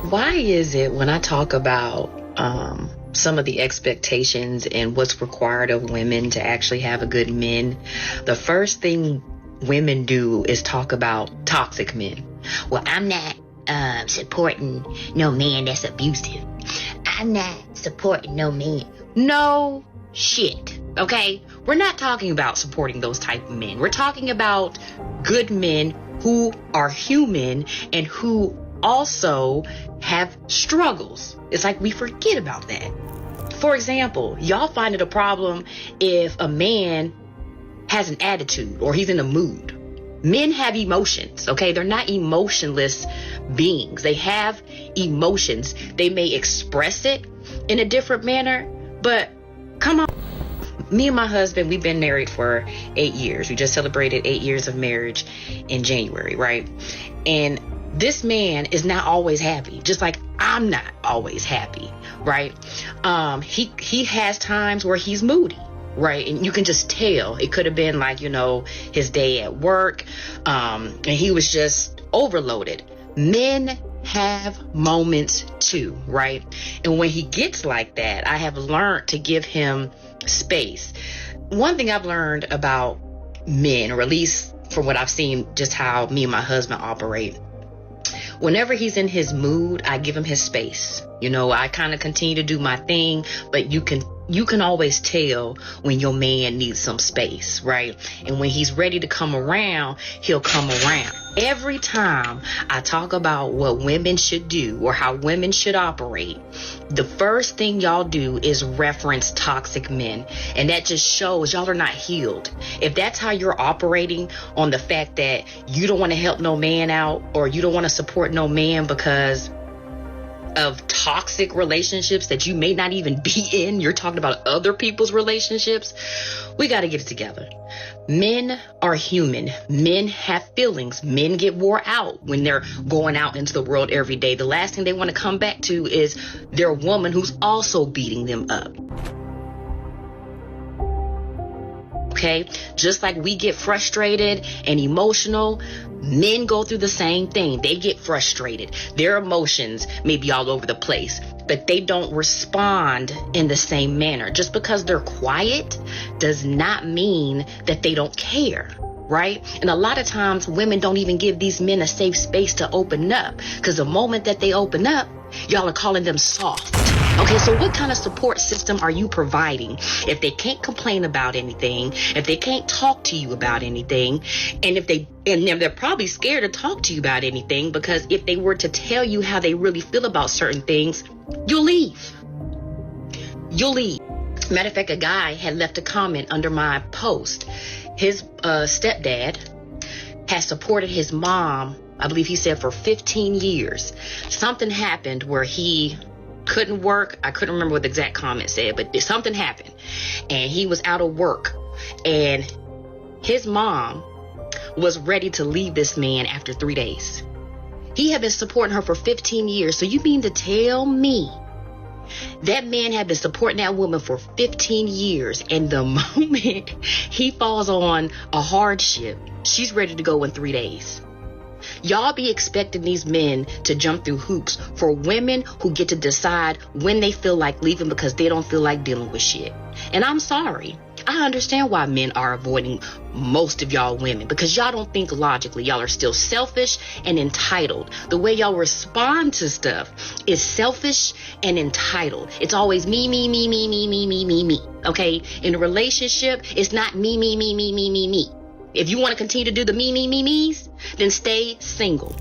Why is it when I talk about some of the expectations and what's required of women to actually have a good men, the first thing women do is talk about toxic men? Well, I'm not supporting no man that's abusive. I'm not supporting no man. No shit. Okay? We're not talking about supporting those type of men. We're talking about good men who are human and who also have struggles. It's like we forget about that. For example, y'all find it a problem if a man has an attitude or he's in a mood. Men have emotions, okay? They're not emotionless beings. They have emotions. They may express it in a different manner, but come on. Me and my husband, we've been married for 8 years. We just celebrated 8 years of marriage in January, right? And this man is not always happy, just like I'm not always happy, right? He has times where he's moody, right? And you can just tell. It could have been like, his day at work, and he was just overloaded. Men have moments too, right? And when he gets like that, I have learned to give him space. One thing I've learned about men, or at least from what I've seen, just how me and my husband operate, whenever he's in his mood, I give him his space. I kind of continue to do my thing, but you can always tell when your man needs some space, right? And when he's ready to come around, he'll come around. Every time I talk about what women should do or how women should operate, the first thing y'all do is reference toxic men. And that just shows y'all are not healed. If that's how you're operating, on the fact that you don't want to help no man out, or you don't want to support no man because of toxic relationships that you may not even be in, you're talking about other people's relationships, we got to get it together. Men are human. Men have feelings. Men get wore out when they're going out into the world every day. The last thing they want to come back to is their woman who's also beating them up. Okay? Just like we get frustrated and emotional, men go through the same thing. They get frustrated. Their emotions may be all over the place, but they don't respond in the same manner. Just because they're quiet does not mean that they don't care, right? And a lot of times women don't even give these men a safe space to open up, because the moment that they open up, y'all are calling them soft. Okay, so what kind of support system are you providing if they can't complain about anything, if they can't talk to you about anything, and they're probably scared to talk to you about anything, because if they were to tell you how they really feel about certain things, you'll leave. You'll leave. Matter of fact, a guy had left a comment under my post. His stepdad has supported his mom, I believe he said, for 15 years. Something happened where he couldn't work. I couldn't remember what the exact comment said, but something happened and he was out of work, and his mom was ready to leave this man after 3 days. He had been supporting her for 15 years. So you mean to tell me that man had been supporting that woman for 15 years, and the moment he falls on a hardship, she's ready to go in 3 days? Y'all be expecting these men to jump through hoops for women who get to decide when they feel like leaving because they don't feel like dealing with shit. And I'm sorry. I understand why men are avoiding most of y'all women, because y'all don't think logically. Y'all are still selfish and entitled. The way y'all respond to stuff is selfish and entitled. It's always me, me, me, me, me, me, me, me, me. Okay? In a relationship, it's not me, me, me, me, me, me, me. If you want to continue to do the me, me, me, me's, then stay single.